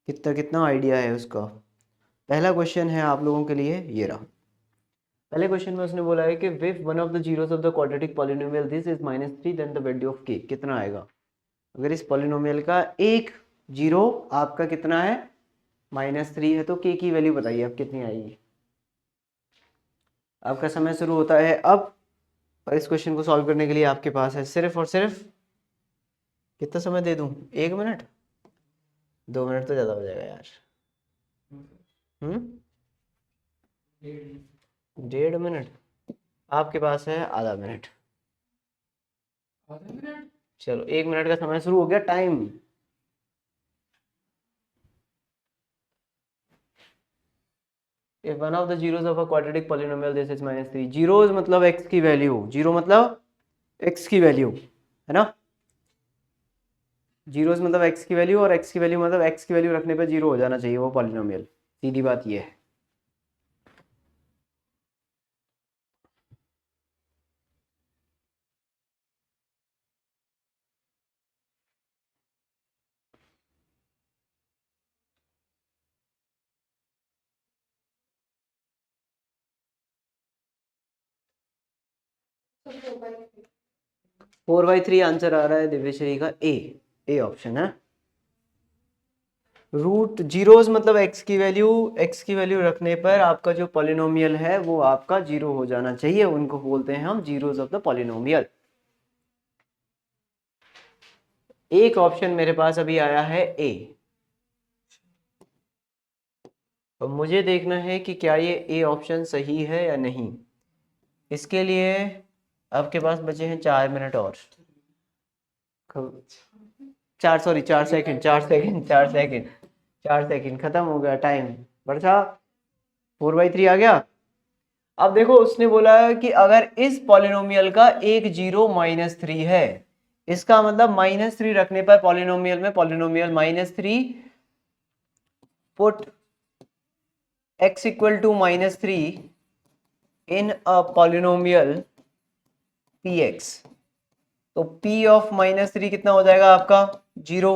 कितना कितना आइडिया है उसका। पहला क्वेश्चन है आप लोगों के लिए, ये रहा। पहले क्वेश्चन में उसने बोला है कि if one of the zeros of the quadratic polynomial this is -3 then the value of K, कितना आएगा। अगर इस पॉलिनोमियल का एक जीरो आपका कितना है, -3 है, तो के की वैल्यू बताइए अब कितनी आएगी। आपका समय शुरू होता है अब। और इस क्वेश्चन को सॉल्व करने के लिए आपके पास है सिर्फ और सिर्फ, कितना समय दे दूं, 1 मिनट, 2 मिनट तो ज़्यादा हो जाएगा यार। 1.5 मिनट, आपके पास है आधा मिनट। चलो 1 मिनट का समय शुरू हो गया, time. If one of the zeros of a quadratic polynomial this is -3, zeros मतलब x की वैल्यू, जीरो मतलब x की वैल्यू है ना, जीरोज मतलब x की वैल्यू, और x की वैल्यू मतलब x की वैल्यू रखने पे जीरो हो जाना चाहिए वो पॉलिनोमियल, सीधी बात ये है। फोर बाई थ्री आंसर आ रहा है दिव्यश्री का, ए ऑप्शन है। रूट जीरोज मतलब x की वैल्यू रखने पर आपका जो पॉलिनोमियल है वो आपका जीरो हो जाना चाहिए, उनको बोलते हैं हम जीरोज ऑफ द पॉलिनोमियल। एक ऑप्शन मेरे पास अभी आया है ए, तो मुझे देखना है कि क्या ये ए ऑप्शन सही है या नहीं। इसके लिए आपके पास बचे हैं 4 मिनट और, 4 सेकंड, 4 सेकंड, 4 सेकंड, 4 सेकंड, खत्म हो गया टाइम। बढ़ा, 4/3 आ गया। अब देखो उसने बोला है कि अगर इस पॉलिनोमियल का एक जीरो -3 है, इसका मतलब -3 रखने पर पॉलिनोमियल में, polynomial -3 put x equal to -3 in a polynomial px, तो p ऑफ -3 कितना हो जाएगा आपका, जीरो।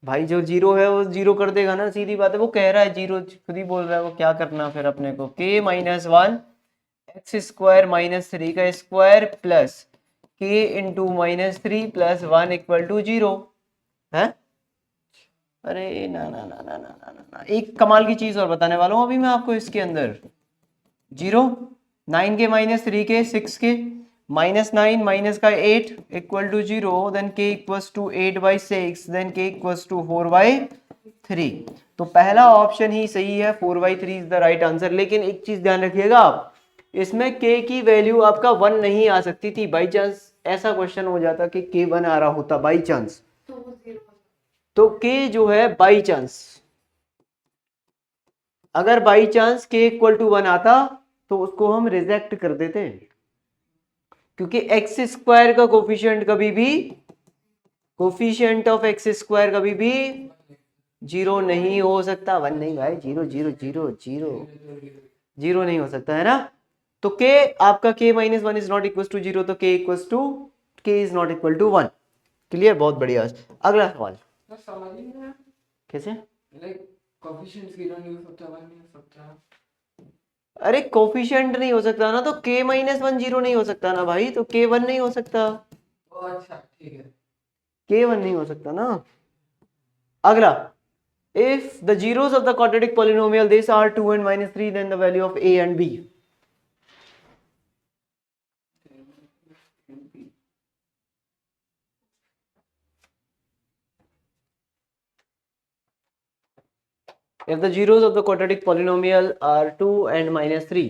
भाई जो जीरो है वो जीरो कर देगा ना, सीधी बात है, वो कह रहा है जीरो, खुद ही बोल रहा है, वो क्या करना फिर अपने को, k-1 x² - 3 का square plus k into -3 plus 1 equal to zero है। अरे ना ना ना ना ना ना ना ना, एक कमाल की चीज और बताने वाला हूं अभी मैं आपको इसके अंदर। जीरो, 9 के -3 के 6 के, -9 माइनस का 8 equal to zero, then k equals to 8/6, then k equals to 4/3। तो पहला ऑप्शन ही सही है, 4/3 इज द राइट आंसर। लेकिन एक चीज ध्यान रखिएगा आप, इसमें k की वैल्यू आपका 1 नहीं आ सकती थी। बाई चांस ऐसा क्वेश्चन हो जाता कि k 1 आ रहा होता बाई चांस, तो k जो है बाई चांस, अगर by chance k equal to 1 आता तो उसको हम रिजेक्ट कर देते, क्योंकि x² का कोफिशिएंट कभी भी, कोफिशिएंट ऑफ x² कभी भी जीरो नहीं हो सकता। 1 नहीं भाई, zero zero zero zero, zero नहीं हो सकता है ना। तो k आपका k-1 is not equal to zero, तो k equal to, k is not equal to 1। Clear, बहुत बढ़िया। अगला सवाल, कैसे, अरे कोफिशिएंट नहीं हो सकता ना, तो k-1 जीरो नहीं हो सकता ना भाई, तो k1 नहीं हो सकता, k1 नहीं हो सकता ना। अगला, if the zeros of the quadratic polynomial these are 2 and -3, then the value of a and b. If the zeros of the quadratic polynomial are 2 and -3,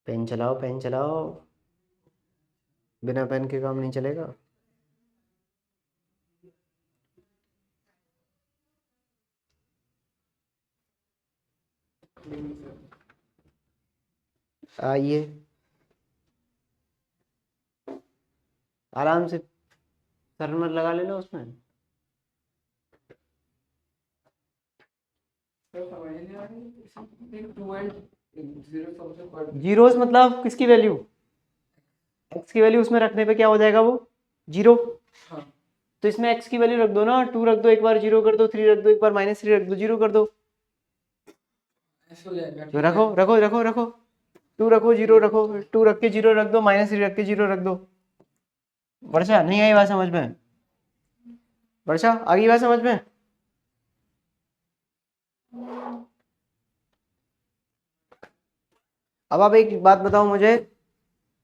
pen चलाओ, पेन चलाओ, बिना पेन के काम नहीं चलेगा। आइए आराम से, सरमर लगा लेना उसमें। जीरोस मतलब किसकी वैल्यू? एक्स की वैल्यू उसमें रखने पे क्या हो जाएगा वो? जीरो। तो इसमें एक्स की वैल्यू रख दो ना, 2 रख दो, एक बार जीरो कर दो, 3 रख दो, एक बार -3 रख दो, जीरो कर दो। तो रखो रखो रखो रखो, 2 रखो, जीरो रखो, 2 रख के जीरो रख दो, -3 रख के जीरो रख दो। वर्षा नहीं आई बात समझ में? वर्षा आ गई बात समझ में? अब आप एक बात बताओ मुझे,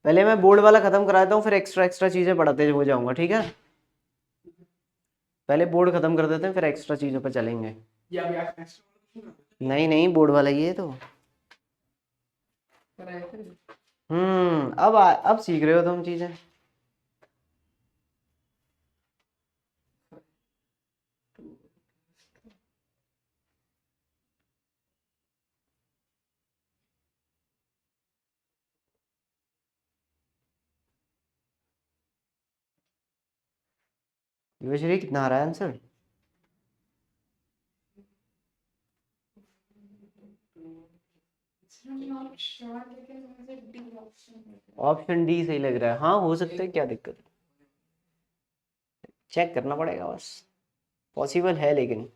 पहले मैं बोर्ड वाला खत्म कराता हूँ, फिर एक्स्ट्रा एक्स्ट्रा चीजें पढ़ाते हो जाऊंगा, ठीक है? पहले बोर्ड खत्म कर देते हैं, फिर एक्स्ट्रा चीजों पर चलेंगे। नहीं नहीं, बोर्ड वाला ही है तो। अब सीख रहे हो तुम चीजें। युवश्री कितना आ रहा है आंसर? ऑप्शन डी सही लग रहा है। हाँ हो सकता है, क्या दिक्कत है, चेक करना पड़ेगा बस। पॉसिबल है लेकिन।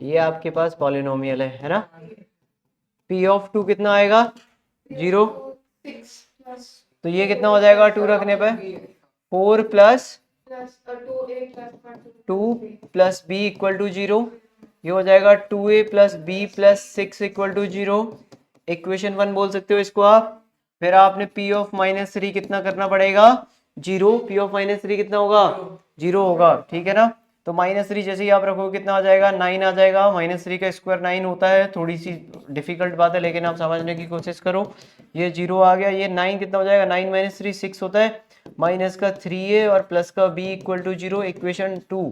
ये आपके पास पॉलिनोमियल है ना? पी ऑफ 2 कितना आएगा? 0। तो ये कितना हो जाएगा 2 रखने पे? 4 plus 2 plus b equal to 0। ये हो जाएगा 2a plus b plus 6 equal to 0। Equation 1 बोल सकते हो इसको आप। फिर आपने p ऑफ -3 कितना करना पड़ेगा? 0। p ऑफ -3 कितना होगा? 0 होगा, ठीक है ना? तो -3 जैसे ही आप रखोगे कितना आ जाएगा? 9 आ जाएगा। -3 का स्क्वायर 9 होता है, थोड़ी सी डिफिकल्ट बात है लेकिन आप समझने की कोशिश करो। ये 0 आ गया, ये 9 कितना हो जाएगा? 9 - 3 6 होता है, माइनस का 3a और प्लस का b इक्वल टू 0। इक्वेशन 2।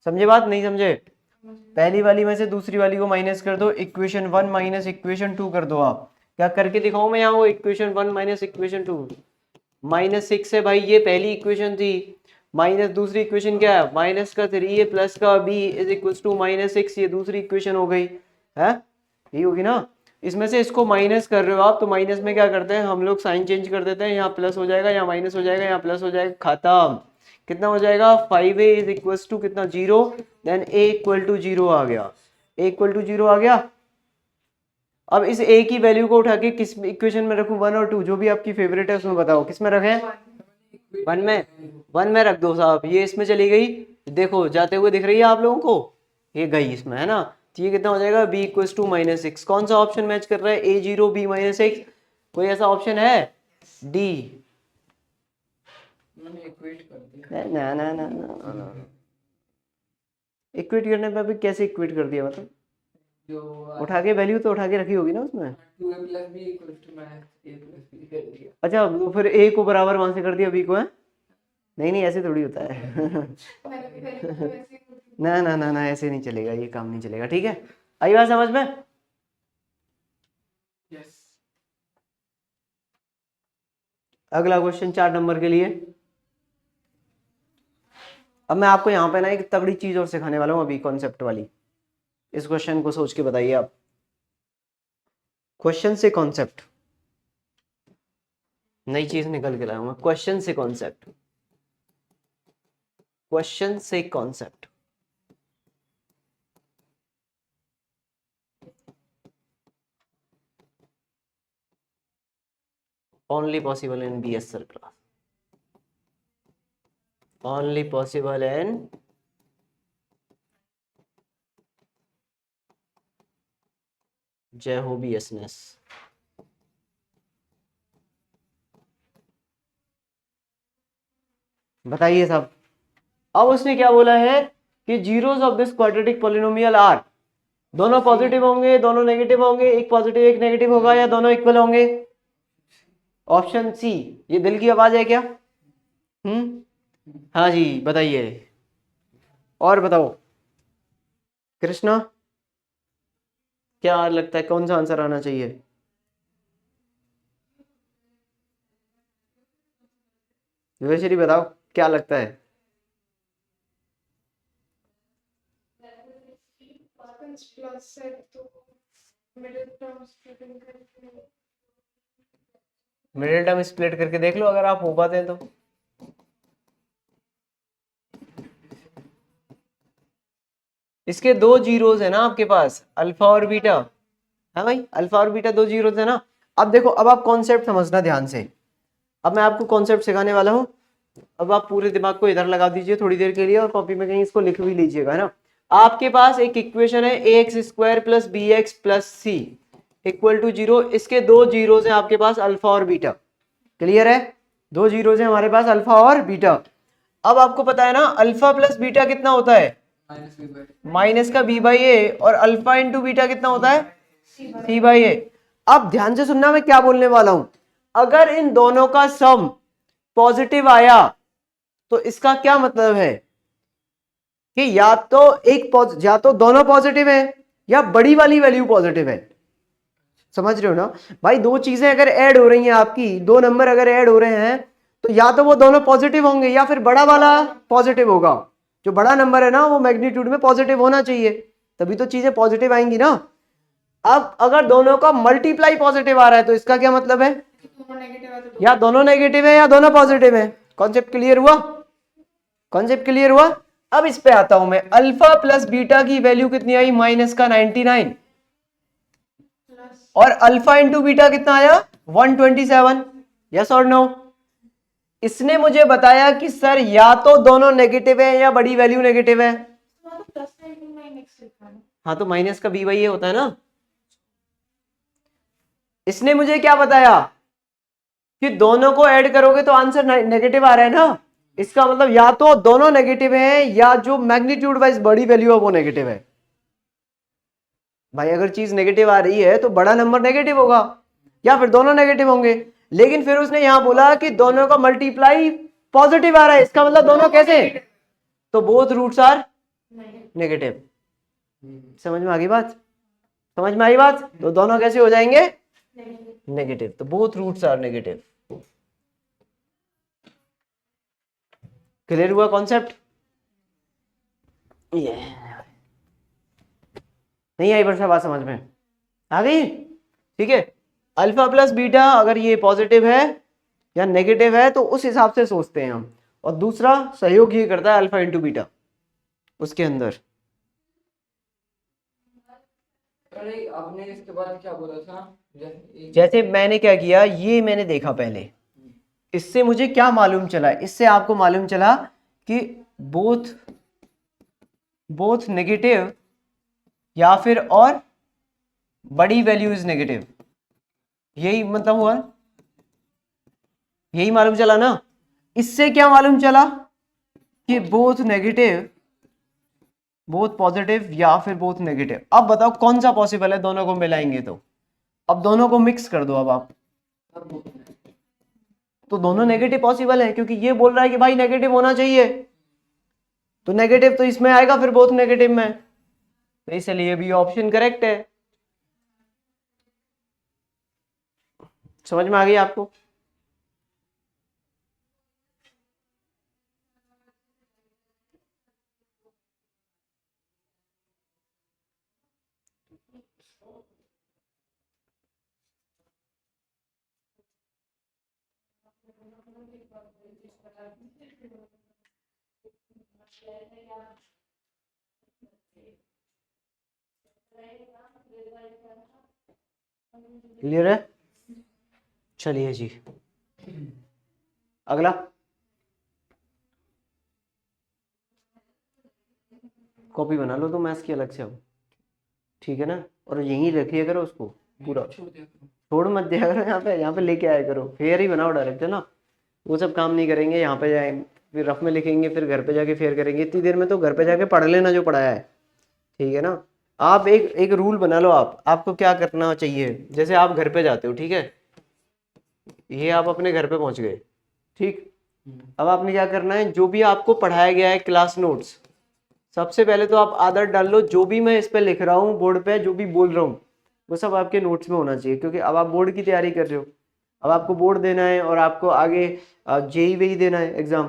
समझे बात? नहीं समझे? पहली वाली में से दूसरी वाली को माइनस कर दो, इक्वेशन 1 माइनस इक्वेशन 2 कर दो। आप क्या करके दिखाऊं मैं यहाँ? वो इक्वेशन 1 माइनस इक्वेशन 2, -6 है भाई, ये पहली इक्वेशन थी। माइनस दूसरी इक्वेशन क्या है? माइनस का 3a प्लस का b इज इक्वल टू -6, ये दूसरी इक्वेशन हो गई है, यही होगी ना? इसमें से इसको माइनस कर रहे हो आप, तो माइनस में क्या करते हैं हम लोग? साइन चेंज कर देते हैं, यहाँ प्लस हो जाएगा, यहाँ माइनस हो जाएगा, यहाँ प्लस हो जाएगा, खत्म। कितना हो जाएगा? 5a इज इक्वल टू कितना? 0। देन a इक्वल टू 0 आ गया, a इक्वल टू 0 आ गया। अब इस a की वैल्यू को उठा के किस इक्वेशन में रखूं? 1 और 2, जो भी आपकी फेवरेट है उसमें बताओ, किस में रखें? 1 में रख दो साहब। ये इसमें चली गई, देखो जाते हुए दिख रही है आप लोगों को, ये गई इसमें, है ना? तो ये कितना हो जाएगा? b equal to -6। कौन सा ऑप्शन मैच कर रहा है? a0 b -6। कोई ऐसा ऑप्शन है? डी। ना ना ना ना ना, इक्वेट करने पे अभी कैसे इक्वेट कर दिया? मतलब उठा के वैल्यू तो उठा के रखी होगी ना उसमें। अच्छा, तो फिर a को बराबर वहां से कर दिया b को, है? नहीं नहीं, ऐसे थोड़ी होता है। ना ना ना ना, ऐसे नहीं चलेगा, ये काम नहीं चलेगा, ठीक है? आई बात समझ में? अगला क्वेश्चन 4 नंबर के लिए। अब मैं आपको यहाँ पे ना एक तगड़ी चीज और सिखाने वाला हूँ अभी, कॉन्सेप्ट वाली। इस क्वेश्चन को सोच के बताइए आप। क्वेश्चन से कॉन्सेप्ट, नई चीज निकल के लाया हूं मैं। क्वेश्चन से कॉन्सेप्ट, क्वेश्चन से concept. only possible in BS sir class, only possible in जय हो BSNS। बताइए साहब। अब उसने क्या बोला है कि zeros of this quadratic polynomial are, दोनों पॉजिटिव होंगे, दोनों नेगेटिव होंगे, एक पॉजिटिव एक नेगेटिव होगा, या दोनों इक्वल होंगे? Option C. ये दिल की आवाज है क्या? हाँ जी बताइए, और बताओ कृष्णा, क्या लगता है कौन सा आंसर आना चाहिए? योगेश्वरी बताओ क्या लगता है? मिडिल टर्म स्प्लिट करके देख लो अगर आप हो पाते हैं तो। इसके दो जीरोज है ना आपके पास, अल्फा और बीटा। है भाई, अल्फा और बीटा दो जीरोज है ना। अब देखो, अब आप कॉन्सेप्ट समझना ध्यान से। अब मैं आपको कॉन्सेप्ट सिखाने वाला हूँ। अब आप पूरे दिमाग को इधर लगा दीजिए थोड़ी देर के लिए और कॉपी में कहीं इसको लिख भी लीजिएगा, है ना। आपके पास एक इक्वेशन है ax² + bx + c = 0। इसके दो जीरोज हैं आपके पास, अल्फा और बीटा। क्लियर है? दो जीरोज हैं हमारे पास, अल्फा और बीटा। अब आपको पता है ना अल्फा प्लस बीटा कितना होता है? माइनस का b/a। और अल्फा इंटू बीटा कितना होता है? c/a। अब ध्यान से सुनना मैं क्या बोलने वाला हूं। अगर इन दोनों का सम पॉजिटिव आया तो इसका क्या मतलब है कि या तो दोनों पॉजिटिव है या बड़ी वाली वैल्यू पॉजिटिव है। समझ रहे हो ना भाई? दो चीजें अगर ऐड हो रही हैं आपकी, दो नंबर अगर ऐड हो रहे हैं तो या तो वो दोनों पॉजिटिव होंगे या फिर बड़ा वाला पॉजिटिव होगा। जो बड़ा नंबर है ना वो मैग्नीट्यूड में पॉजिटिव होना चाहिए, तभी तो चीजें पॉजिटिव आएंगी ना। अब अगर दोनों का मल्टीप्लाई पॉजिटिव आ रहा है तो इसका क्या मतलब है? या दोनों नेगेटिव है या दोनों पॉजिटिव है। कॉन्सेप्ट क्लियर हुआ? कॉन्सेप्ट क्लियर हुआ? अब इस पे आता हूं मैं। अल्फा प्लस बीटा की वैल्यू कितनी आई? -99। और अल्फा इंटू बीटा कितना आया? 127। यस और नो? इसने मुझे बताया कि सर या तो दोनों नेगेटिव है या बड़ी वैल्यू नेगेटिव है। हाँ तो माइनस का b/a होता है ना। इसने मुझे क्या बताया कि दोनों को ऐड करोगे तो आंसर नेगेटिव आ रहा है ना। इसका मतलब या तो दोनों नेगेटिव है या जो मैग्नीट्यूड वाइज बड़ी वैल्यू है वो नेगेटिव है। भाई अगर चीज नेगेटिव आ रही है तो बड़ा नंबर नेगेटिव होगा या फिर दोनों नेगेटिव होंगे। लेकिन फिर उसने यहां बोला कि दोनों का मल्टीप्लाई पॉजिटिव आ रहा है, इसका मतलब दोनों कैसे? तो बोथ रूट्स आर नेगेटिव। समझ में आ गई बात? समझ में आई बात? तो दोनों कैसे हो जाएंगे? नेगेटिव। तो both roots are negative. Clear हुआ कॉन्सेप्ट? ये नहीं आई वर्षा बात समझ में आ गई? ठीक है। अल्फा प्लस बीटा अगर ये पॉजिटिव है या नेगेटिव है तो उस हिसाब से सोचते हैं हम। और दूसरा सहयोग ये करता है अल्फा इंटू बीटा उसके अंदर। अरे आपने इसके बाद क्या बोला था? जैसे मैंने क्या किया, ये मैंने देखा पहले, इससे मुझे क्या मालूम चला? इससे आपको मालूम चला कि बोथ नेगेटिव या फिर और बड़ी वैल्यू इज नेगेटिव। यही मतलब हुआ, यही मालूम चला ना। इससे क्या मालूम चला कि बोथ नेगेटिव, बोथ पॉजिटिव या फिर बोथ नेगेटिव। अब बताओ कौन सा पॉसिबल है दोनों को मिलाएंगे तो? अब दोनों को मिक्स कर दो। अब आप तो दोनों नेगेटिव पॉसिबल है क्योंकि ये बोल रहा है कि भाई नेगेटिव होना चाहिए, तो नेगेटिव तो इसमें आएगा फिर बोथ नेगेटिव में, तो इसलिए भी ऑप्शन करेक्ट है। समझ में आ गई आपको? क्लियर है? चलिए जी अगला। कॉपी बना लो तो मैथ्स की अलग से हो, ठीक है ना। और यहीं रखिए करो उसको पूरा, छोड़ मत दिया करो। यहाँ पे लेके आया करो, फेयर ही बनाओ डायरेक्ट, है ना। वो सब काम नहीं करेंगे, यहाँ पे जाए फिर रफ में लिखेंगे, फिर घर पे जाके फेयर करेंगे। इतनी देर में तो घर पे जाके पढ़ लेना जो पढ़ाया है, ठीक है ना। आप एक एक रूल बना लो। आपको क्या करना चाहिए, जैसे आप घर पे जाते हो, ठीक है, ये आप अपने घर पे पहुंच गए, ठीक। अब आपने क्या करना है, जो भी आपको पढ़ाया गया है क्लास नोट्स, सबसे पहले तो आप आदत डाल लो, जो भी मैं इस पे लिख रहा हूँ बोर्ड पे, जो भी बोल रहा हूँ वो सब आपके नोट्स में होना चाहिए, क्योंकि अब आप बोर्ड की तैयारी कर रहे हो। अब आपको बोर्ड देना है और आपको आगे जेई वेई देना है एग्जाम,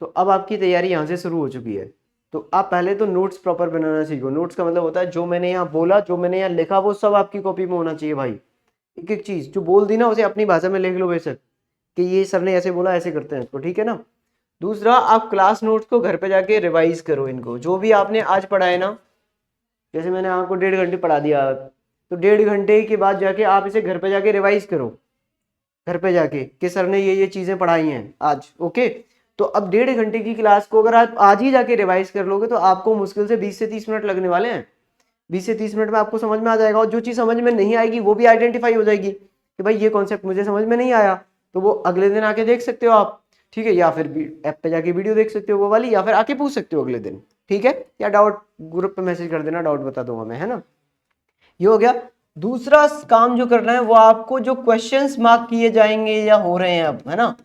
तो अब आपकी तैयारी यहाँ से शुरू हो चुकी है। तो आप पहले तो नोट्स प्रॉपर बनाना सीखो। नोट्स का मतलब होता है जो मैंने यहाँ बोला, जो मैंने यहाँ लिखा, वो सब आपकी कॉपी में होना चाहिए भाई। एक एक चीज जो बोल दी ना उसे अपनी भाषा में लिख लो बेशक, कि ये सर ने ऐसे बोला, ऐसे करते हैं इसको, ठीक है ना। दूसरा, आप क्लास नोट्स को घर पे जाके रिवाइज करो इनको, जो भी आपने आज पढ़ा है ना। जैसे मैंने आपको 1.5 घंटे पढ़ा दिया, तो 1.5 घंटे के बाद जाके आप इसे घर पे जाके रिवाइज करो, घर पे जाके कि सर ने ये चीजें पढ़ाई हैं आज, ओके। तो अब 1.5 घंटे की क्लास को अगर आप आज ही जाके रिवाइज कर लोगे तो आपको मुश्किल से 20 से 30 मिनट लगने वाले हैं। 20 से 30 मिनट में आपको समझ में आ जाएगा, और जो चीज समझ में नहीं आएगी वो भी आइडेंटिफाई हो जाएगी कि भाई ये कॉन्सेप्ट मुझे समझ में नहीं आया, तो वो अगले दिन आके देख सकते हो आप, ठीक है। या फिर ऐप पे जाके वीडियो देख सकते हो वो वाली, या फिर आके पूछ सकते हो अगले दिन, ठीक है। या डाउट ग्रुप पे मैसेज कर देना, डाउट बता दूंगा मैं, है ना। ये हो गया। दूसरा काम जो करना है वो आपको जो क्वेश्चंस मार्क किए जाएंगे या हो रहे हैं अब, है ना,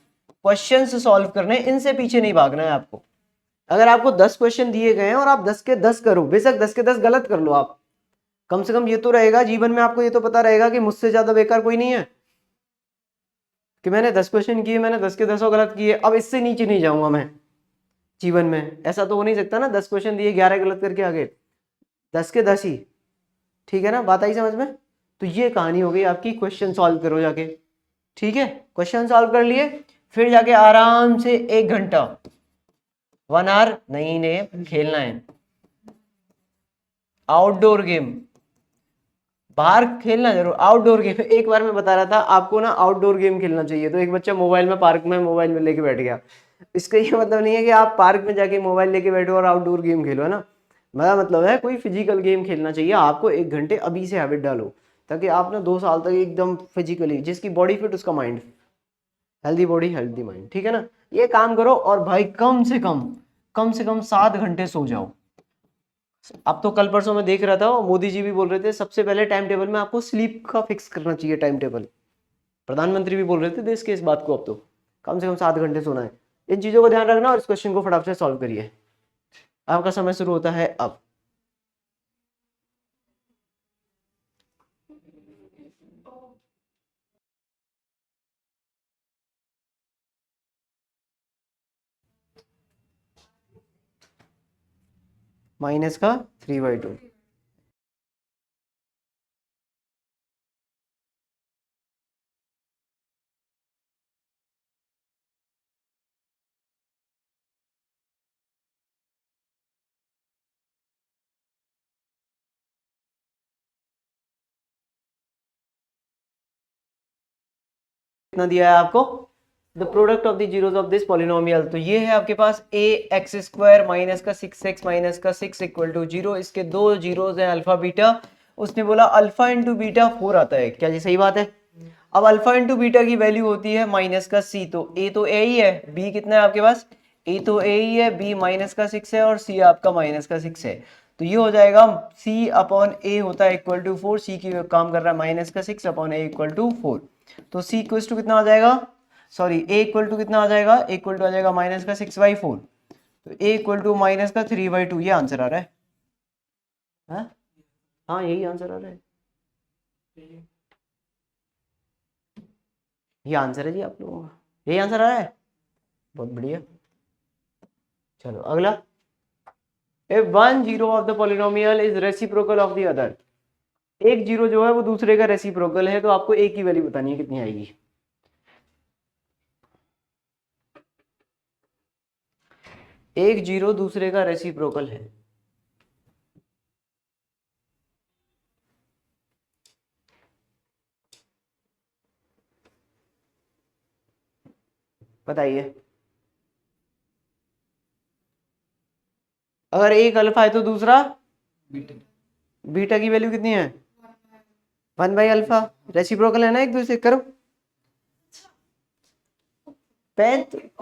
क्वेश्चंस सॉल्व करने हैं, इनसे पीछे नहीं भागना है आपको। अगर आपको 10 क्वेश्चन दिए गए हैं और आप 10 के 10 करो, बेशक 10 के 10 गलत कर लो आप, कम से कम ये तो रहेगा जीवन में, आपको ये तो पता रहेगा कि मुझसे ज्यादा बेकार कोई नहीं है, कि मैंने 10 क्वेश्चन किए, मैंने 10 के 10 गलत किए, अब इससे नीचे नहीं जाऊंगा मैं जीवन में। ऐसा तो हो नहीं सकता ना, 10 क्वेश्चन दिए 11 गलत करके आगे, 10 के 10 ही, ठीक है ना, बात आई समझ में। तो ये कहानी हो गई आपकी, क्वेश्चन सॉल्व करो जाके, ठीक है। क्वेश्चन सॉल्व कर लिए, फिर जाके आराम से 1 घंटा 1 आवर नहीं ने खेलना है, आउटडोर गेम, बाहर खेलना जरूर, आउटडोर गेम। एक बार मैं बता रहा था आपको ना, आउटडोर गेम खेलना चाहिए, तो एक बच्चा मोबाइल में पार्क में मोबाइल में लेके बैठ गया। इसका ये मतलब नहीं है कि आप पार्क में जाके मोबाइल लेके बैठो और आउटडोर गेम खेलो, है ना। मेरा मतलब है कोई फिजिकल गेम खेलना चाहिए आपको। 1 घंटे अभी से हैबिट डालो, ताकि आप ना 2 साल तक एकदम फिजिकली, जिसकी बॉडी फिट उसका mind, healthy body healthy mind, ठीक है ना। ये काम करो, और भाई कम से कम 7 घंटे सो जाओ। अब तो कल परसों में देख रहा था, मोदी जी भी बोल रहे थे सबसे पहले टाइम टेबल में आपको स्लीप का फिक्स करना चाहिए टाइम टेबल। प्रधानमंत्री भी बोल रहे थे देश के इस बात को, अब तो कम से कम 7 घंटे सोना है। इन चीजों का ध्यान रखना और इस क्वेश्चन को फटाफट से सॉल्व करिए। आपका समय शुरू होता है अब। माइनस का 3/2। कितना दिया है आपको, the product of the zeros of this polynomial. तो ये है आपके पास ए एक्स स्क्वायर माइनस का 6x माइनस का 6 इक्वल टू 0। इसके दो जीरोस हैं अल्फा बीटा। उसने बोला अल्फा इंटू बीटा 4 आता है, क्या ये सही बात है। अब अल्फा इंटू बीटा की वैल्यू होती है माइनस का सी, तो ए ही है, बी कितना है आपके पास, ए तो ए ही है, बी माइनस का 6 है और सी आपका माइनस का 6 है। तो ये हो जाएगा सी अपॉन ए होता है इक्वल टू 4, सी की काम कर रहा है माइनस का 6 अपॉन ए इक्वल टू 4। तो सी इक्वल टू कितना आ जाएगा, सॉरी ए इक्वल टू कितना आ जाएगा, ए इक्वल टू आ जाएगा माइनस का 6/4। तो ए इक्वल टू माइनस का 3/2, ये आंसर आ रहा है। हाँ हाँ यही आंसर आ रहा है, ये आंसर है जी आप लोगों का, यही आंसर आ रहा है, बहुत बढ़िया। चलो अगला, if one zero of the polynomial is reciprocal of the other, एक जीरो जो है वो दूसरे का रेसिप्रोकल है, तो आपको एक की वैल्यू बतानी है कितनी आएगी। एक जीरो दूसरे का रेसिप्रोकल है, बताइए। अगर एक अल्फा है तो दूसरा बीटा की वैल्यू कितनी है, 1/अल्फा। रेसिप्रोकल है ना एक दूसरे, करो।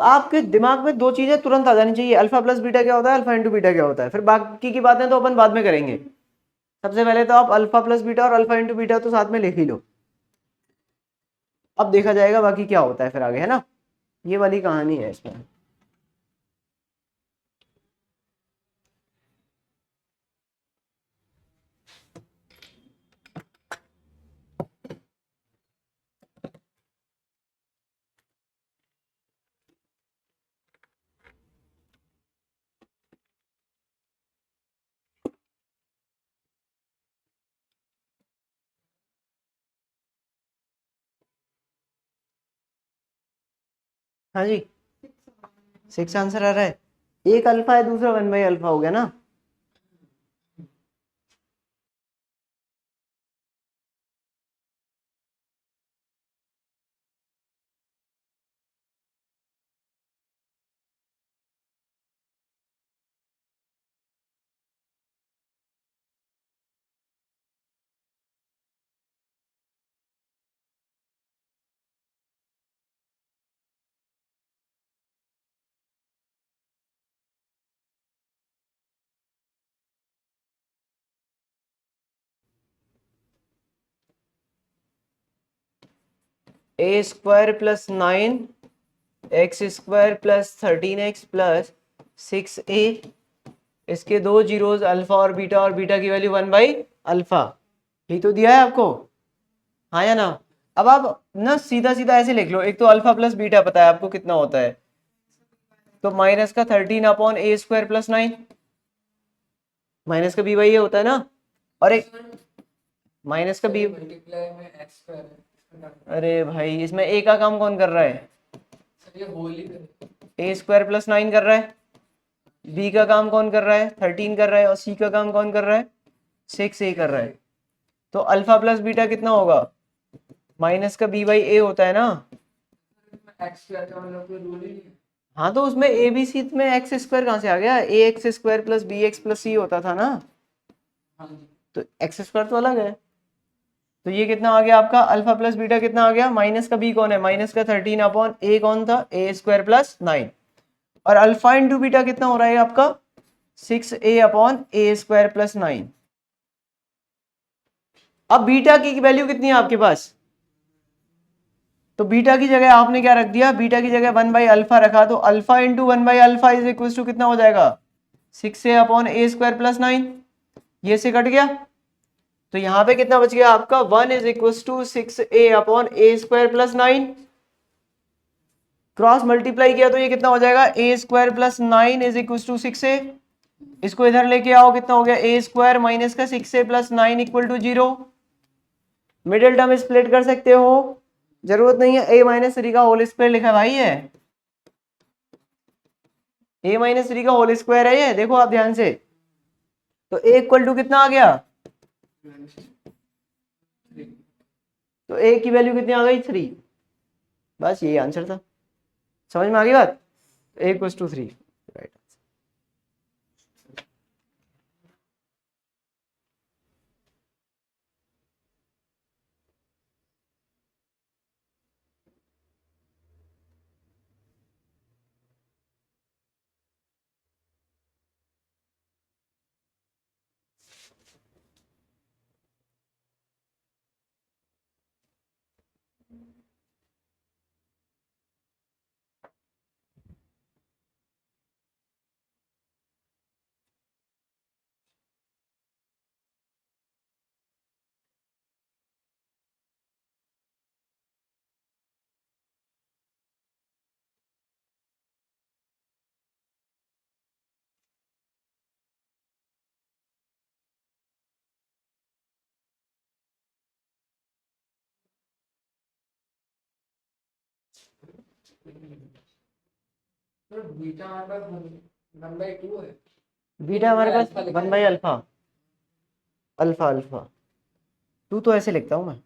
आपके दिमाग में दो चीजें तुरंत आ जानी चाहिए, अल्फा प्लस बीटा क्या होता है, अल्फा इंटू बीटा क्या होता है, फिर बाकी की बातें तो अपन बाद में करेंगे। सबसे पहले तो आप अल्फा प्लस बीटा और अल्फा इंटू बीटा तो साथ में लिख ही लो, अब देखा जाएगा बाकी क्या होता है फिर आगे, है ना। ये वाली कहानी है इसमें। हाँ जी 6 आंसर आ रहा है, एक अल्फा है दूसरा 1/अल्फा हो गया ना। A square plus 9 x² plus 13x plus 6a, इसके दो जीरोज अल्फा और बीटा की वैल्यू 1/अल्फा, यही तो दिया है आपको, हाँ या ना। अब आप ना सीधा सीधा ऐसे लिख लो, एक तो अल्फा प्लस बीटा पता है आपको कितना होता है, तो माइनस का 13/a² प्लस 9, माइनस का बी वाई ये होता है ना, और एक माइनस का बी। मल्टीप्लाई में एक्स स्क्वायर है। अरे भाई इसमें ए का काम कौन कर रहा है, सर ये होल ही करें। a² प्लस 9 कर रहा है, बी का काम कौन कर रहा है 13 कर रहा है, और सी का काम कौन कर रहा है 6a कर रहा है। तो अल्फा प्लस बीटा कितना होगा, माइनस का बी बाई ए होता है ना। एक्स स्क्वायर का मतलब कोई रूल ही नहीं है। हाँ तो उसमें ए बी सी में एक्स स्क्वायर कहाँ से आ गया, ax² plus B X plus C होता था ना, हाँ जी। तो एक्स स्क्वायर तो अलग है। तो ये कितना आ गया आपका अल्फा प्लस बीटा कितना आ गया, माइनस का बी कौन है, माइनस का 13/a कौन था a² प्लस 9, और अल्फा इंटू बीटा कितना हो रहा है आपका 6a/a² प्लस 9। अब बीटा की वैल्यू कितनी है आपके पास, तो बीटा की जगह आपने क्या रख दिया, बीटा की जगह 1/अल्फा रखा, तो अल्फा इंटू 1/अल्फा इज इक्वल टू कितना हो जाएगा 6a/a² प्लस 9, ये से कट गया, तो यहां पे कितना बच गया आपका 1 is equal to 6a/a² plus 9, cross multiply किया तो ये कितना हो जाएगा a² plus 9 is equal to 6a, इसको इधर लेके आओ कितना हो गया a² माइनस का 6a plus 9 equal to 0, middle term split कर सकते हो, जरूरत नहीं है a माइनस 3 का होल स्क्वायर लिखा भाई है, a माइनस 3 का होल स्क्वायर है ये, देखो आप ध्यान से, तो a इक्वल टू कितना आ गया, तो a की वैल्यू कितनी आ गई 3, बस यही आंसर था, समझ में आ गई बात, a equal to 3 right. Sir beta हमारे पास 1/2 है। बीटा हमारे पास अल्फा लिखा है। 1/अल्फा, अल्फा अल्फा टू तो ऐसे लिखता हूं मैं,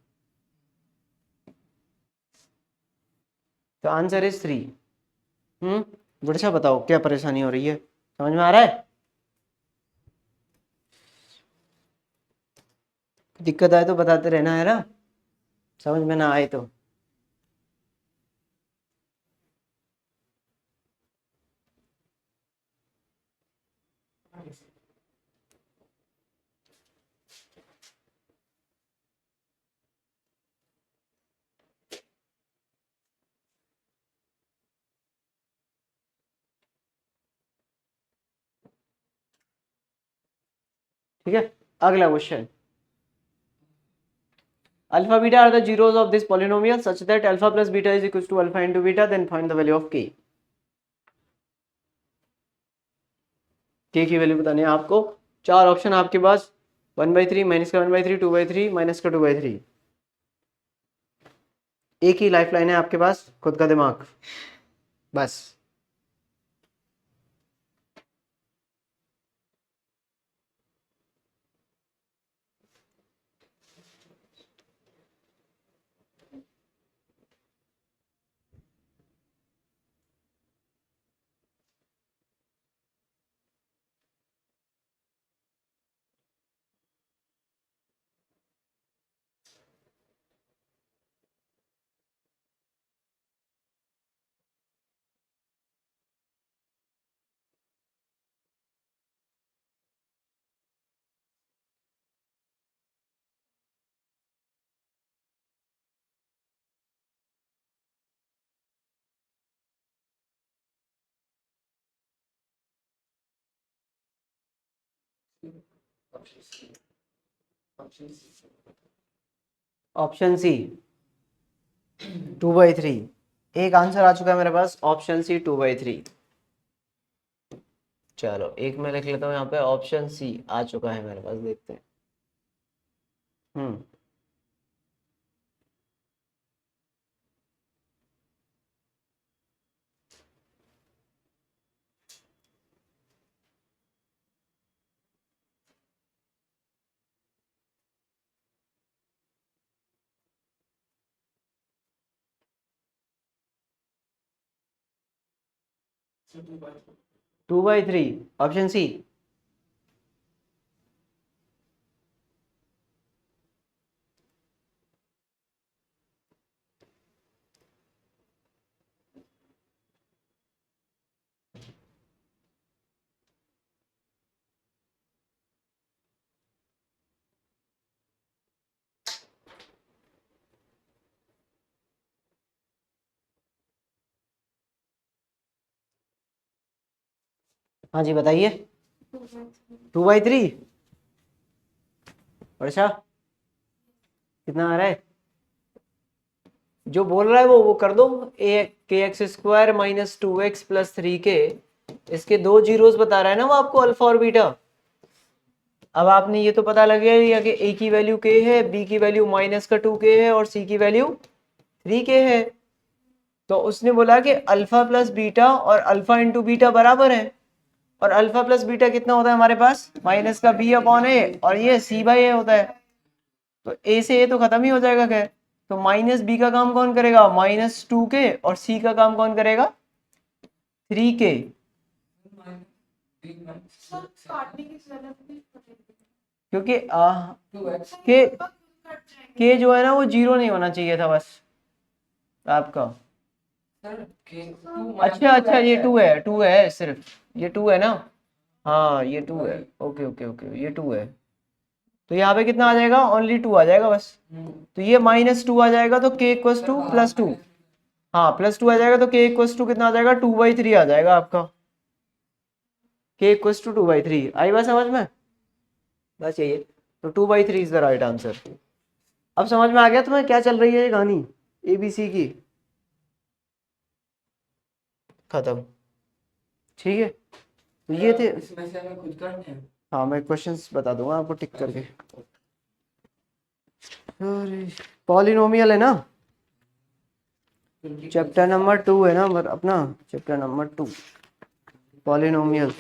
तो आंसर इज 3। गुड़सा बताओ क्या परेशानी हो रही है, समझ में आ रहा है, दिक्कत आए तो बताते रहना है ना, समझ में ना आए तो। ठीक है, अगला question, alpha beta are the zeros of this polynomial such that alpha plus beta is equals to alpha into beta, then find the value of k। k की वैल्यू बतानी है आपको, चार ऑप्शन आपके पास 1/3 माइनस का 1/3 2/3 माइनस का 2/3, एक ही life line है आपके पास, खुद का दिमाग। बस। Option C 2/3। एक आंसर आ चुका है मेरे पास, ऑप्शन सी 2/3। चलो एक मैं लिख लेता हूँ यहाँ पे, ऑप्शन सी आ चुका है मेरे पास, देखते हैं। हम्म 2/3 ऑप्शन सी। हाँ जी बताइए। 2/3। अच्छा कितना आ रहा है? जो बोल रहा है वो कर दो। ए के x square minus 2x plus 3k, इसके दो जीरोस बता रहा है ना वो आपको, अल्फा और बीटा। अब आपने ये तो पता लग गया कि a की वैल्यू k है, b की वैल्यू माइनस का 2k है और c की वैल्यू 3k है। तो उसने बोला कि अल्फा प्लस बीटा और अल्फा इंटू बीटा बराबर है, और अल्फा प्लस बीटा कितना होता है हमारे पास, माइनस का b अपॉन ए, और ये c बाई ए होता है। तो a से a तो खत्म ही हो जाएगा खैर। तो माइनस बी का काम कौन करेगा, -2k, और सी का काम कौन करेगा, 3k। क्योंकि के जो है ना वो जीरो नहीं होना चाहिए था बस आपका। अच्छा अच्छा ये 2 है, 2 है सिर्फ, ये 2 है ना। हाँ ये 2 है, ओके ओके ओके, ये 2 है। तो यहाँ पे कितना आ जाएगा, ओनली 2 आ जाएगा बस। तो ये -2 आ जाएगा, तो k इक्वल्स टू +2। हाँ +2 आ जाएगा, तो k इक्वल्स टू कितना आ जाएगा, 2/3 आ जाएगा आपका। k इक्वल्स टू 2/3 आई बात समझ में? बस यही है। तो 2/3 इज द राइट आंसर। अब समझ में आ गया तुम्हें क्या चल रही है ये कहानी ABC की? खत्म। ठीक है, तो ये थे। इसमें से हमें खुद करने हैं। हाँ मैं क्वेश्चंस बता दूंगा आपको टिक करके। पॉलिनोमियल है ना, चैप्टर नंबर 2 है ना अपना, चैप्टर नंबर 2 पॉलिनोमियल।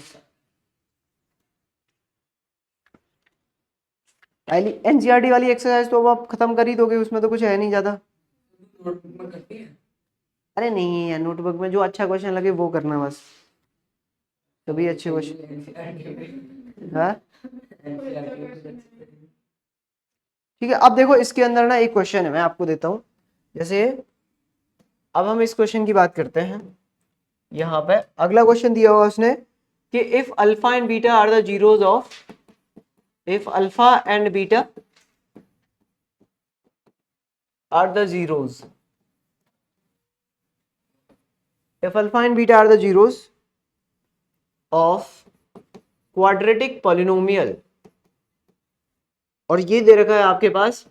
एनसीईआरटी वाली एक्सरसाइज तो अब आप खत्म कर ही दोगे, उसमें तो कुछ है नहीं ज्यादा। नोटबुक में करती है। अरे नहीं है, नोटबुक में जो अच्छा क्वेश्चन लगे वो करना बस, तभी अच्छे क्वेश्चन। हाँ ठीक है। अब देखो इसके अंदर ना एक क्वेश्चन है, मैं आपको देता हूँ। जैसे अब हम इस क्वेश्चन की बात करते हैं। यहाँ पे अगला क्वेश्चन दिया हुआ उसने कि if alpha and beta are the zeros of, if alpha and beta are the zeros, if alpha and beta are the zeros of quadratic polynomial, और ये दे रखा है आपके पास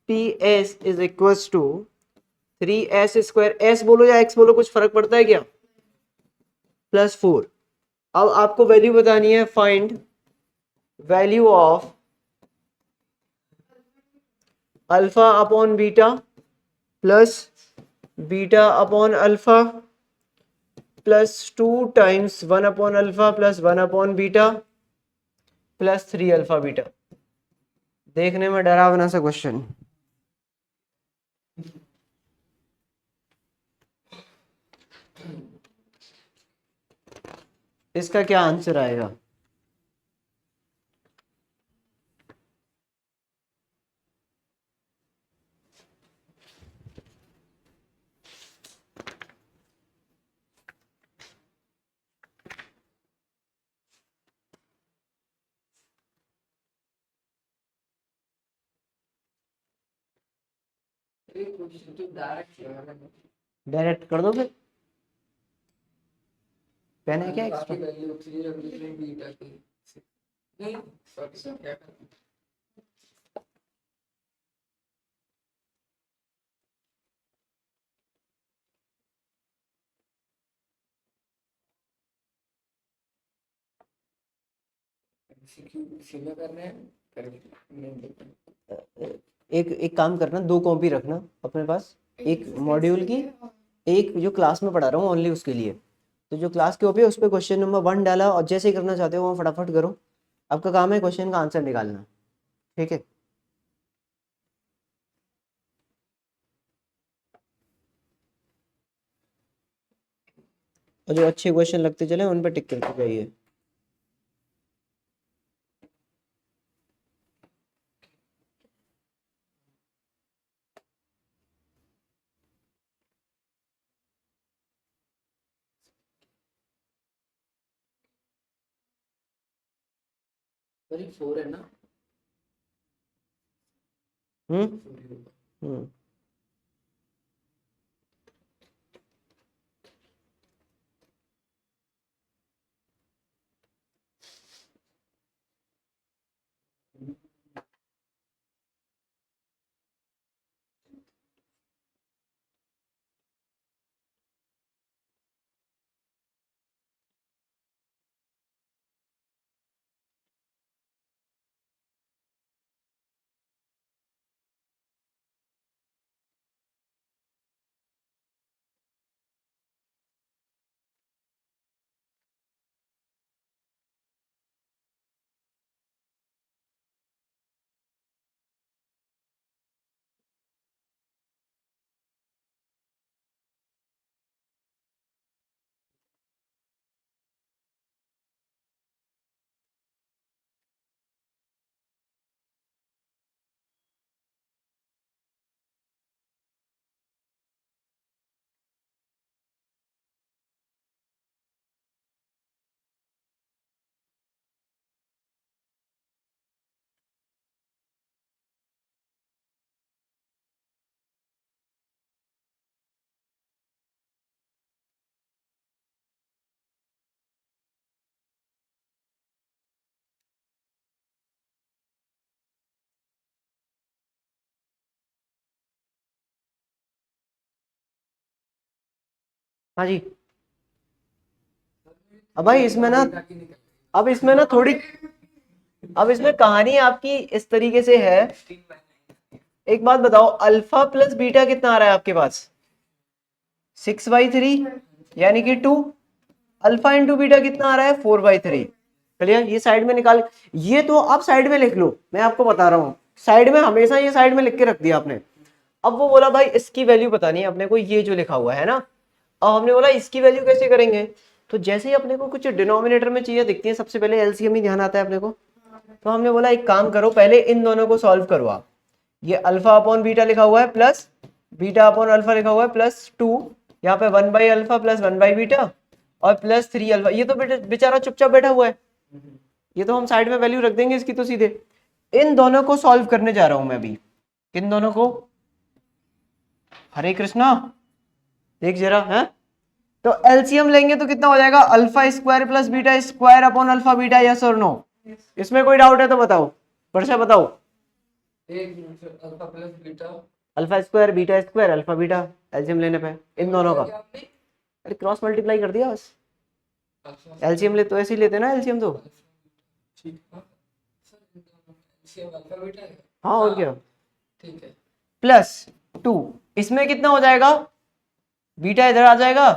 PS is equals to 3s², s बोलो या x बोलो कुछ फर्क पड़ता है क्या, +4। अब आपको वैल्यू बतानी है, find value of alpha upon beta plus beta upon alpha plus 2 times 1 upon alpha plus 1 upon beta plus 3 alpha beta. देखने में डरावना सा क्वेश्चन। इसका क्या आंसर आएगा? ये कुछ तो डायरेक्ट लगाना है। डायरेक्ट कर दो फिर। पेन है क्या अल्फा एक्स्ट्रा? की वैल्यू 3 रख दी थी बीटा की नहीं सॉरी सर क्या करना सीधा करना है नहीं देखना एक एक काम करना, 2 कॉपी रखना अपने पास, एक मॉड्यूल की, एक जो क्लास में पढ़ा रहा हूँ ओनली उसके लिए। तो जो क्लास की कॉपी है उस पर क्वेश्चन नंबर 1 डाला और जैसे ही करना चाहते हो वो फटाफट करो। आपका काम है क्वेश्चन का आंसर निकालना, ठीक है? और जो अच्छे क्वेश्चन लगते चले उन पर टिक करके जाइए। सॉरी 4 है ना हम्म हम्म हाँ जी। अब भाई इसमें ना, बीटा की निकल अब इसमें ना थोड़ी, अब इसमें कहानी आपकी इस तरीके से है। एक बात बताओ, अल्फा प्लस बीटा कितना आ रहा है आपके पास? 6/3 यानी कि 2। अल्फा इंटू बीटा कितना आ रहा है? 4/3। क्लियर? ये साइड में निकाल, ये तो आप साइड में लिख लो, मैं आपको बता रहा हूँ साइड में, हमेशा ये साइड में लिख के रख दिया आपने। अब वो बोला भाई इसकी वैल्यू पता नहीं अपने को, ये जो लिखा हुआ है ना, अब हमने बोला इसकी वैल्यू कैसे करेंगे? तो जैसे ही अपने को कुछ डिनोमिनेटर में चीजें दिखती हैं सबसे पहले एलसीएम ही ध्यान आता है अपने को। तो हमने बोला एक काम करो, पहले इन दोनों को सॉल्व करो आप। ये अल्फा अपॉन बीटा लिखा हुआ है प्लस बीटा अपॉन अल्फा लिखा हुआ है +2, यहाँ पे 1/अल्फा प्लस 1/बीटा और +3 अल्फा। ये तो बेचारा चुपचाप बैठा हुआ है, ये तो हम साइड में वैल्यू रख देंगे इसकी तो सीधे। इन दोनों को सॉल्व करने जा रहा हूं मैं अभी, किन दोनों को? हरे कृष्णा, देख जरा है। तो एलसीएम लेंगे तो कितना हो जाएगा? Alpha square plus beta square upon alpha beta, yes और नो? इसमें कोई डाउट है तो बताओ, वर्षा बताओ। एक minute sir alpha plus beta alpha square beta square alpha beta, LCM लेने पे इन दोनों का। आपने अरे क्रॉस मल्टीप्लाई कर दिया बस। अल्फा एलसीएम ले तो ऐसे ही लेते ना एलसीएम तो। ठीक है सर सेम अल्फा बीटा है हाँ और क्या, ठीक है +2। इसमें कितना हो जाएगा? बीटा इधर आ जाएगा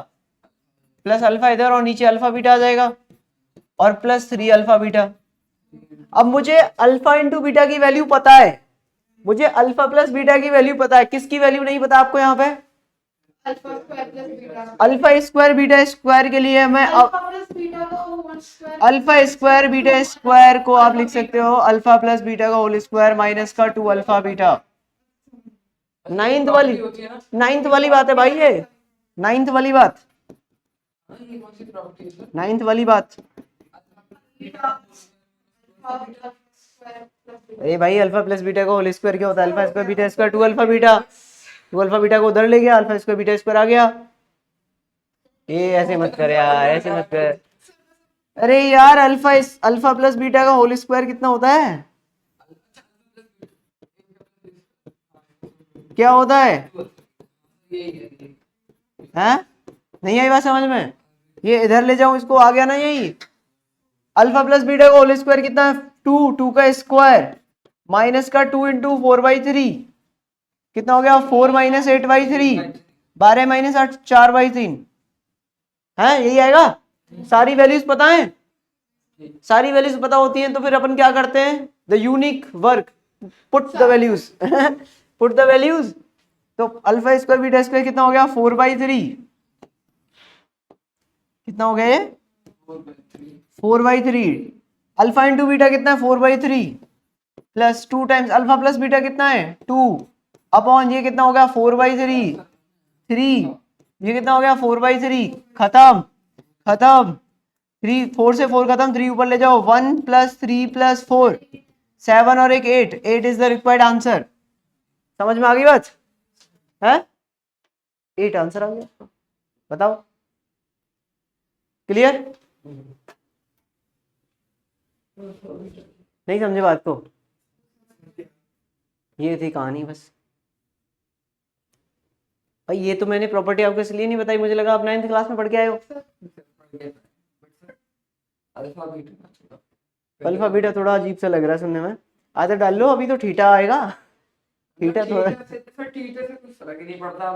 प्लस अल्फा इधर और नीचे अल्फा बीटा आ जाएगा और प्लस 3 अल्फा बीटा। अब मुझे अल्फा इंटू बीटा की वैल्यू पता है, मुझे अल्फा प्लस बीटा की वैल्यू पता है, किसकी वैल्यू नहीं पता आपको यहाँ पे? Alpha square plus beta. Alpha square beta square के लिए मैं अल्फा प्लस बीटा का whole square. Alpha square beta square को आप लिख सकते हो अल्फा प्लस बीटा का होल स्क्वायर माइनस का 2 अल्फा बीटा। नाइन्थ वाली, होती है ना? नाइन्थ वाली बात है भाई, ये नाइन्थ वाली बात, ये कौन सी प्रॉपर्टी है सर? नाइन्थ वाली बात। अरे भाई अल्फा प्लस बीटा का होल स्क्वायर क्या होता है? Alpha square beta square 2 alpha beta, 2 alpha beta को उधर ले गया, अल्फा स्क्वायर बीटा स्क्वायर आ गया। ये ऐसे मत कर यार, ऐसे मत कर। अरे यार अल्फा प्लस बीटा का होल स्क्वायर कितना होता है? क्या होता है? हैं? नहीं आई बात समझ में? ये इधर ले जाऊं इसको, आ गया ना यही। अल्फा प्लस बीटा का होल स्क्वायर कितना है? 2 का स्क्वायर माइनस का 2 इंटू 4/3 कितना हो गया? 4 माइनस 8/3, 12 माइनस 8 4/3 है, यही आएगा। सारी वैल्यूज पता है, सारी वैल्यूज पता होती हैं तो फिर अपन क्या करते हैं? The unique work, put the values put the values. तो अल्फा स्क्वायर बीटा स्क्वायर कितना हो गया? 4/3। कितना हो गया ये? 4/3। अल्फा इंटू बीटा कितना है? 4/3 plus 2 times alpha plus beta कितना है? 2 अपॉन ये कितना हो गया? 4/3 3, ये कितना हो गया? 4/3। खत्म खत्म, 3 4 से 4 खत्म, 3 ऊपर ले जाओ, 1 प्लस 3 प्लस 4 7 और एक 8, 8 इज द रिक्वायर्ड आंसर। समझ में आ गई बात है? 8 आंसर आ गया, बताओ क्लियर? नहीं समझे बात को? ये थी कहानी बस भाई। ये तो मैंने प्रॉपर्टी आपको इसलिए नहीं बताई, मुझे लगा आप 9th क्लास में पढ़ के आए हो। अल्फा बीटा अल्फा बीटा थोड़ा अजीब सा लग रहा है सुनने में, आधा डाल लो, अभी तो थीटा आएगा। थीटा थोड़ा थीटा से कुछ फर्क ही नहीं पड़ता।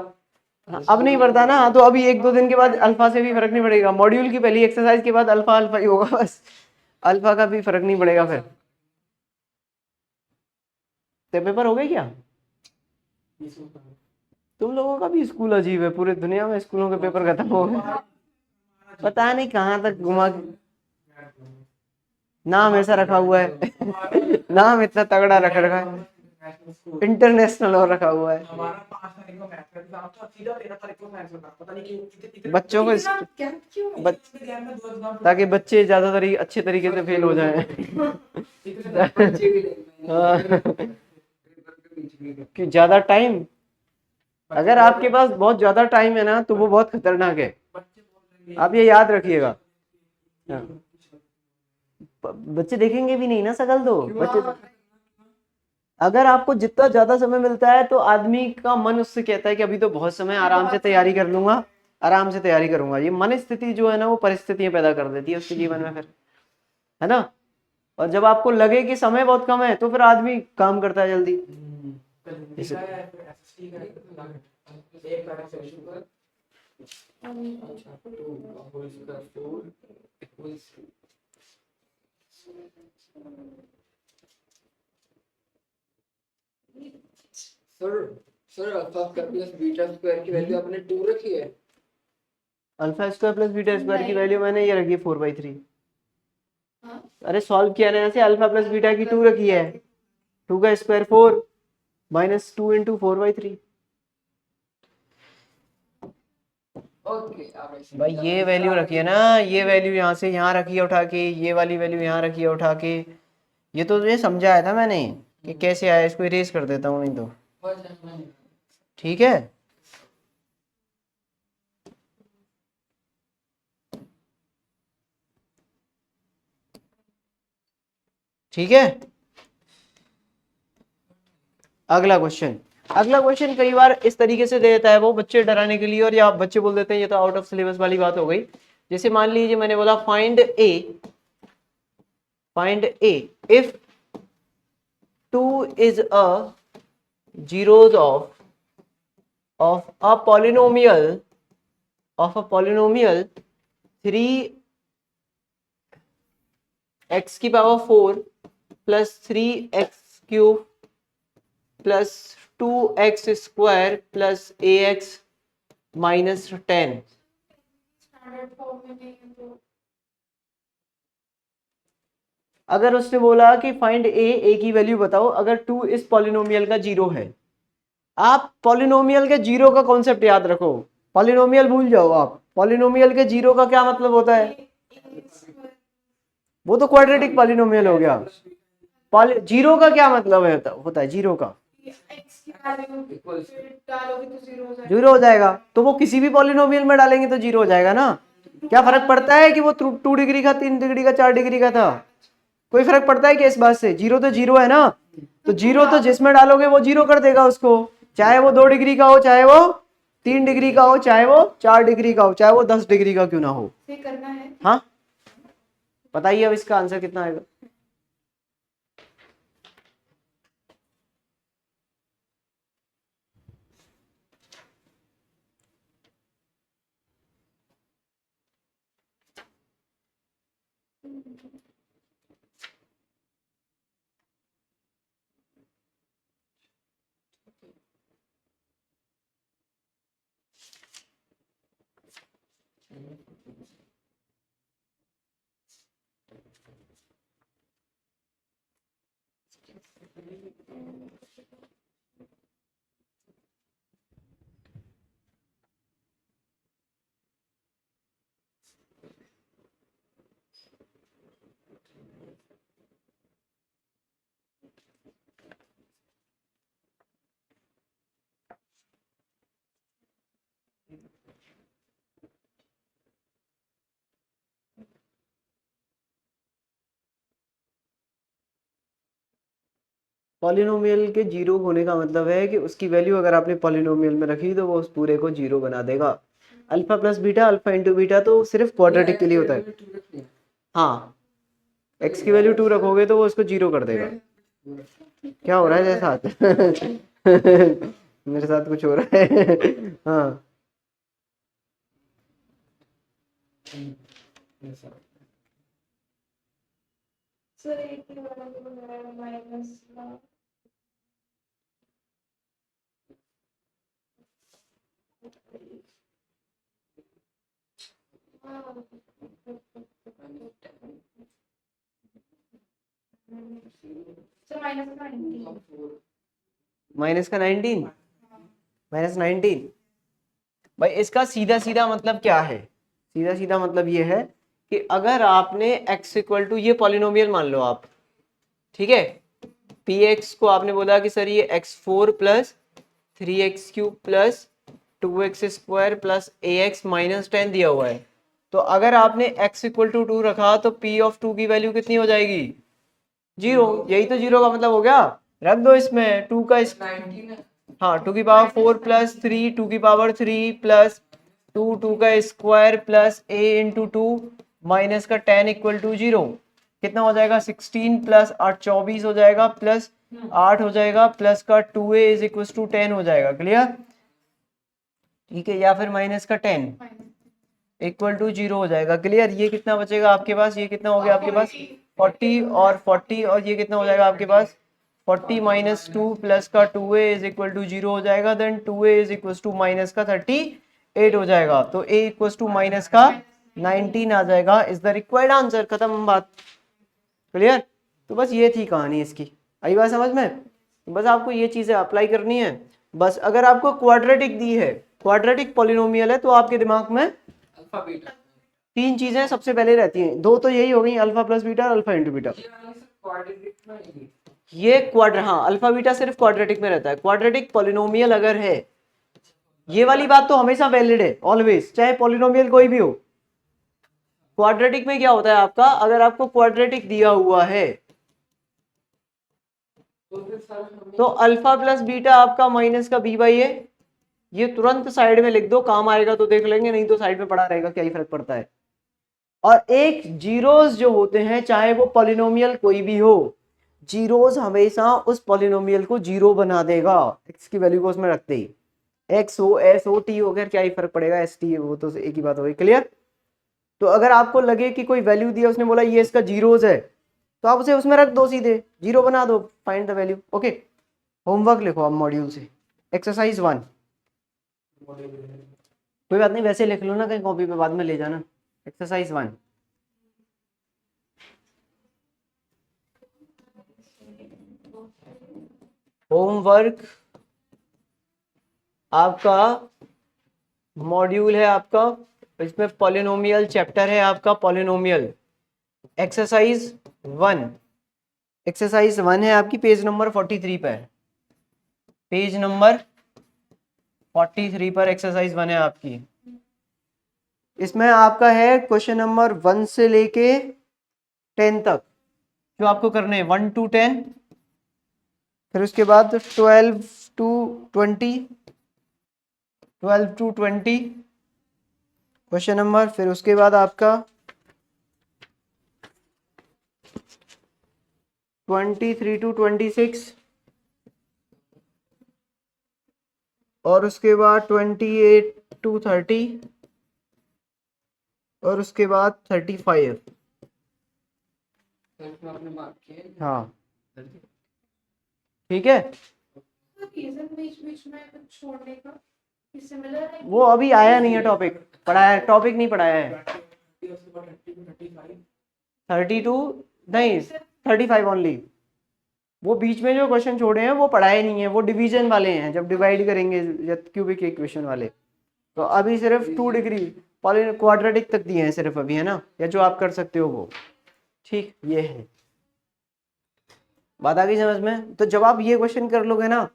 हाँ, अब नहीं पड़ता ना, तो अभी 1-2 दिन के बाद अल्फा से भी फर्क नहीं पड़ेगा, मॉड्यूल की पहली एक्सरसाइज के बाद अल्फा अल्फा ही होगा बस, अल्फा का भी फर्क नहीं पड़ेगा फिर। तो पेपर हो गए क्या? तुम लोगों का भी स्कूल अजीब है, पूरे दुनिया में स्कूलों के पेपर खत्म हो गए, पता नहीं कहाँ तक घुमा। नाम ऐसा रखा हुआ है नाम इतना तगड़ा रख रखा है, इंटरनेशनल और रखा हुआ है। बच्चों को ताकि बच्चे ज्यादा अच्छे तरीके से फेल हो जाएं कि ज्यादा टाइम, अगर आपके पास बहुत ज्यादा टाइम है ना तो वो बहुत खतरनाक है, आप ये याद रखिएगा। बच्चे देखेंगे भी नहीं ना शकल, तो बच्चे, अगर आपको जितना ज्यादा समय मिलता है तो आदमी का मन उससे कहता है कि अभी तो बहुत समय, आराम से तैयारी कर लूंगा, आराम से तैयारी करूंगा। ये मन स्थिति जो है ना वो परिस्थितियां पैदा कर देती है उसके जीवन में फिर, है ना। और जब आपको लगे कि समय बहुत कम है तो फिर आदमी काम करता है जल्दी। Sir alpha square plus beta square की वैल्यू आपने 2 रखी है। Alpha square plus beta square की वैल्यू मैंने ये रखी है 4/3। अरे सॉल्व किया ना ऐसे, अल्फा प्लस बीटा की 2 रखी है, 2 का स्क्वायर 4 माइनस 2 इंटू 4/3। भाई ये वैल्यू रखी है ना, ये वैल्यू यहाँ से यहाँ रखी है उठा के, ये वाली वैल्यू यहाँ रखी है उठा के, ये तो ये समझाया था मैंने कि कैसे आया। इसको इरेज कर देता हूँ नहीं तो, ठीक है। ठीक है, अगला क्वेश्चन। अगला क्वेश्चन कई बार इस तरीके से दे देता है वो बच्चे डराने के लिए, और या बच्चे बोल देते हैं ये तो आउट ऑफ सिलेबस वाली बात हो गई। जैसे मान लीजिए मैंने बोला find A if 2 is a zeros of a polynomial 3x की power 4 plus 3x³ plus 2x² plus ax minus 10। Standard form में नहीं है तो अगर उसने बोला कि फाइंड ए की वैल्यू बताओ अगर 2 इस पॉलिनोमियल का जीरो है, आप पॉलिनोमियल के जीरो का कॉन्सेप्ट याद रखो, पॉलिनोमियल भूल जाओ आप। पॉलिनोमियल के जीरो का क्या मतलब होता है? वो तो क्वाड्रेटिक पॉलिनोमियल हो गया। जीरो का क्या मतलब है होता है जीरो का? x की वैल्यू डालोगे तो 0 हो जाएगा। जीरो हो जाएगा, तो वो किसी भी पॉलिनोमियल में डालेंगे तो जीरो हो जाएगा ना। क्या फर्क पड़ता है कि वो 2 डिग्री का, 3 डिग्री का, 4 डिग्री का था? कोई फर्क पड़ता है कि इस बात से? जीरो तो जीरो है ना, तो जीरो तो जिसमें डालोगे वो जीरो कर देगा उसको, चाहे वो 2 डिग्री का हो, चाहे वो 3 डिग्री का हो, चाहे वो 4 डिग्री का हो, चाहे वो 10 डिग्री का क्यों ना हो। ये करना है। हाँ बताइए अब इसका आंसर कितना आएगा? पॉलिनोमियल के जीरो होने का मतलब है कि उसकी वैल्यू अगर आपने पॉलिनोमियल में रखी तो वो उस पूरे को जीरो बना देगा। Alpha plus beta, alpha into beta तो सिर्फ क्वाड्रेटिक के लिए होता है। हाँ, एक्स की वैल्यू 2 रखोगे तो वो उसको जीरो कर देगा। क्या हो रहा है तेरे साथ? मेरे साथ कुछ हो रहा है। हाँ सर एक ही वाला तो है माइनस सर माइनस का 19, -19। भाई इसका सीधा सीधा मतलब क्या है? सीधा सीधा मतलब ये है कि अगर आपने x इक्वल टू, ये पॉलिनोमियल मान लो आप, ठीक है, px को आपने बोला कि सर ये x4 plus 3x³ plus 2x² plus ax minus 10 दिया हुआ है। तो अगर आपने x इक्वल टू 2 रखा तो p ऑफ 2 की वैल्यू कितनी हो जाएगी? जीरो। यही तो जीरो का मतलब हो गया। रख दो इसमें 2 का 19 है। हाँ 2 की पावर 4 प्लस 3, 2 की पावर 3 प्लस 2 का square plus a into 2 minus का 10 इक्वल टू 0। कितना हो जाएगा? 16 प्लस 8 24 हो जाएगा, प्लस 8 हो जाएगा, प्लस का 2a इज इक्वल टू 10 हो जाएगा। क्लियर? ठीक है, या फिर माइनस का 10 इक्वल टू 0 हो जाएगा। क्लियर? ये कितना बचेगा आपके पास? ये कितना हो गया आपके पास? 40 और 40, और ये कितना हो जाएगा आपके पास? 40 माइनस 2 प्लस का 2a इज इक्वल टू 0 हो जाएगा। Then 2a is equal to minus का 38 हो जाएगा। तो a इक्वल टू माइनस का 19 आ जाएगा। Is the required answer. खत्म बात। क्लियर? तो बस ये थी कहानी इसकी। आई बात समझ में? बस आपको ये चीजें अप्लाई करनी है। बस अगर आपको क्वाड्रेटिक दी है, क्वाड्रेटिक पॉलिनोमियल है, तो आपके दिमाग में अल्फा बीटा 3 चीजें सबसे पहले रहती हैं। 2 तो यही हो गई, अल्फा प्लस बीटा और अल्फा इंटू बीटा। क्वाड्रेटिक में ही। ये क्वाड्र हाँ, अल्फा बीटा सिर्फ क्वाड्रेटिक में रहता है। क्वाड्रेटिक पॉलिनोमियल अगर है, ये वाली बात तो हमेशा वैलिड है, ऑलवेज, चाहे पॉलिनोमियल कोई भी हो। क्वाड्रेटिक में क्या होता है आपका, अगर आपको क्वाड्रेटिक दिया हुआ है तो फिर सर हमें तो अल्फा प्लस बीटा आपका माइनस का बी बाई ए, ये तुरंत साइड में लिख दो, काम आएगा तो देख लेंगे, नहीं तो साइड में पड़ा रहेगा, क्या ही फर्क पड़ता है। और एक जीरोस जो होते हैं, चाहे वो पॉलिनोमियल कोई भी हो, जीरोस हमेशा उस पॉलिनोमियल को जीरो बना देगा, एक्स की वैल्यू को उसमें रखते ही। एक्स हो, एस हो, टी हो, क्या ही फर्क पड़ेगा, एस टी वो तो एक ही बात हो गई। क्लियर? तो अगर आपको लगे कि कोई वैल्यू दिया, उसने बोला ये इसका जीरोज है, तो आप उसे उसमें रख दो, सीधे जीरो बना दो, find the value. Okay, homework लिखो आप मॉड्यूल से, एक्सरसाइज 1। कोई बात नहीं, वैसे लिख लो ना कहीं कॉपी पे, बाद में ले जाना। एक्सरसाइज 1 होमवर्क आपका मॉड्यूल है आपका, इसमें पॉलिनोमियल चैप्टर है आपका, पॉलिनोमियल एक्सरसाइज 1। एक्सरसाइज 1 है आपकी, पेज नंबर 43 पर, पेज नंबर 43 पर एक्सरसाइज 1 है आपकी। इसमें आपका है क्वेश्चन नंबर 1 से लेके 10 तक जो आपको करने हैं, 1 to 10, फिर उसके बाद 12 to 20, 12 to 20 क्वेश्चन नंबर, फिर उसके बाद आपका 23 to 26, और उसके बाद 28 to 30, और उसके बाद 35। आपने मार्क किया है? हाँ ठीक है, रीजन बीच बीच में कुछ छोड़ने का सिमिलर है। वो अभी आया नहीं है टॉपिक, पढ़ाया टॉपिक नहीं पढ़ाया है। 32 नहीं, 35 ओनली। वो बीच में जो क्वेश्चन छोड़े हैं वो पढ़ाए नहीं है, वो डिवीजन वाले हैं, जब डिवाइड करेंगे क्यूबिक इक्वेशन वाले। तो अभी सिर्फ 2 डिग्री क्वाड्रेटिक तक दिए हैं सिर्फ अभी, है ना, या जो आप कर सकते हो वो। ठीक, ये है बात, आ गई समझ में? तो जब आप ये क्वेश्चन कर लोगे ना,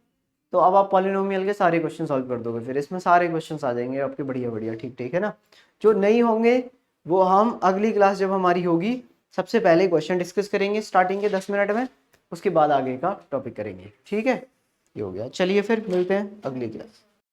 तो अब आप पॉलिनोमियल के सारे क्वेश्चन सॉल्व कर दोगे, फिर इसमें सारे क्वेश्चन आ जाएंगे आपके बढ़िया बढ़िया। ठीक ठीक है ना, जो नहीं होंगे वो हम अगली क्लास जब हमारी होगी, सबसे पहले क्वेश्चन डिस्कस करेंगे स्टार्टिंग के 10 मिनट में, उसके बाद आगे का टॉपिक करेंगे। ठीक है, ये हो गया, चलिए फिर मिलते हैं अगली क्लास।